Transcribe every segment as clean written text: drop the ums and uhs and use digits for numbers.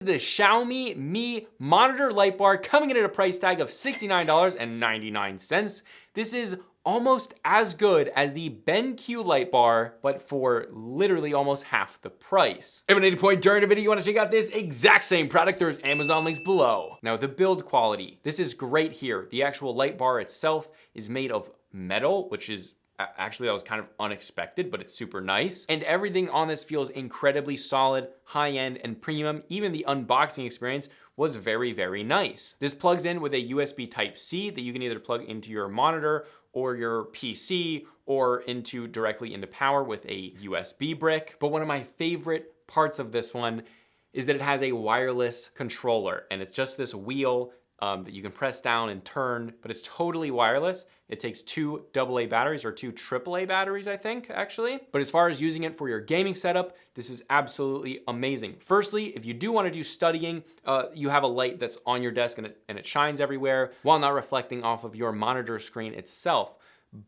The Xiaomi Mi monitor light bar coming in at a price tag of $69.99. This is almost as good as the BenQ light bar, but for literally almost half the price. If at any point during the video you want to check out this exact same product, there's Amazon links below. Now the build quality, this is great here. The actual light bar itself is made of metal, which is actually, that was kind of unexpected, but it's super nice. And everything on this feels incredibly solid, high-end, and premium. Even the unboxing experience was very, very nice. This plugs in with a USB Type-C that you can either plug into your monitor or your PC or directly into power with a USB brick. But one of my favorite parts of this one is that it has a wireless controller, and it's just this wheel that you can press down and turn, but it's totally wireless. It takes 2 AA batteries or 2 AAA batteries, I think, actually. But as far as using it for your gaming setup, this is absolutely amazing. Firstly, if you do want to do studying, you have a light that's on your desk and it shines everywhere while not reflecting off of your monitor screen itself.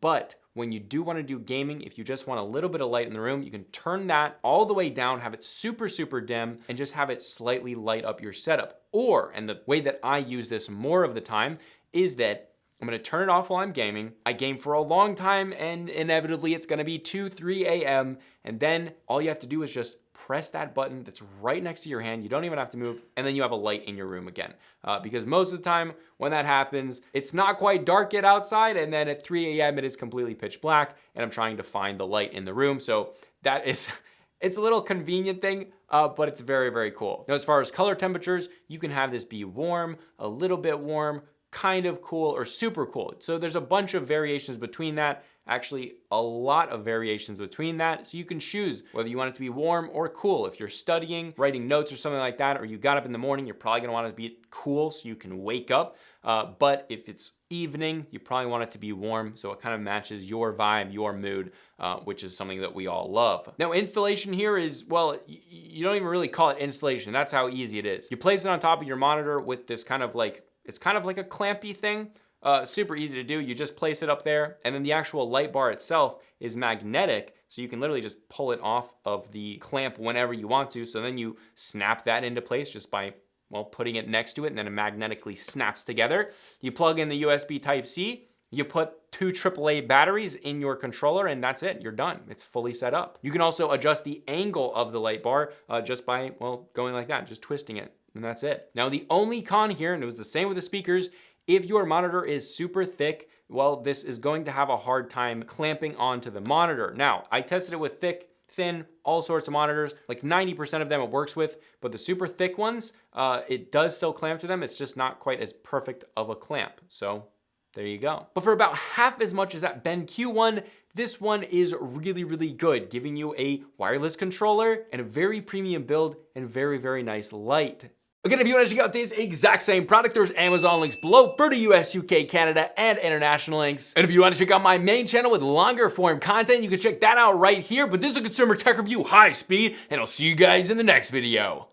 But when you do want to do gaming, if you just want a little bit of light in the room, you can turn that all the way down, have it super, super dim, and just have it slightly light up your setup. Or, and the way that I use this more of the time, is that I'm gonna turn it off while I'm gaming. I game for a long time, and inevitably it's gonna be 2, 3 a.m. And then all you have to do is just press that button that's right next to your hand. You don't even have to move, and then you have a light in your room again. Because most of the time when that happens, it's not quite dark yet outside, and then at 3 a.m. it is completely pitch black, and I'm trying to find the light in the room. So that is, it's a little convenient thing, but it's very, very cool. Now, as far as color temperatures, you can have this be warm, a little bit warm, kind of cool, or super cool. So there's a bunch of variations between that. Actually, a lot of variations between that. So you can choose whether you want it to be warm or cool. If you're studying, writing notes or something like that, or you got up in the morning, you're probably gonna want it to be cool so you can wake up. But if it's evening, you probably want it to be warm so it kind of matches your vibe, your mood, which is something that we all love. Now, installation here is, well, you don't even really call it installation. That's how easy it is. You place it on top of your monitor with this kind of like, it's kind of like a clampy thing. Super easy to do. You just place it up there, and then the actual light bar itself is magnetic, so you can literally just pull it off of the clamp whenever you want to. So then you snap that into place just by, well, putting it next to it, and then it magnetically snaps together. You plug in the USB Type-C, you put 2 AAA batteries in your controller, and that's it. You're done. It's fully set up. You can also adjust the angle of the light bar just by, well, going like that, just twisting it, and that's it. Now, the only con here, and it was the same with the speakers, if your monitor is super thick, well, this is going to have a hard time clamping onto the monitor. Now, I tested it with thick, thin, all sorts of monitors, like 90% of them it works with, but the super thick ones, it does still clamp to them. It's just not quite as perfect of a clamp. So there you go. But for about half as much as that BenQ one, this one is really, really good, giving you a wireless controller and a very premium build and very, very nice light. Again, if you want to check out this exact same product, there's Amazon links below for the US, UK, Canada, and international links. And if you want to check out my main channel with longer form content, you can check that out right here. But this is a consumer tech review, high speed, and I'll see you guys in the next video.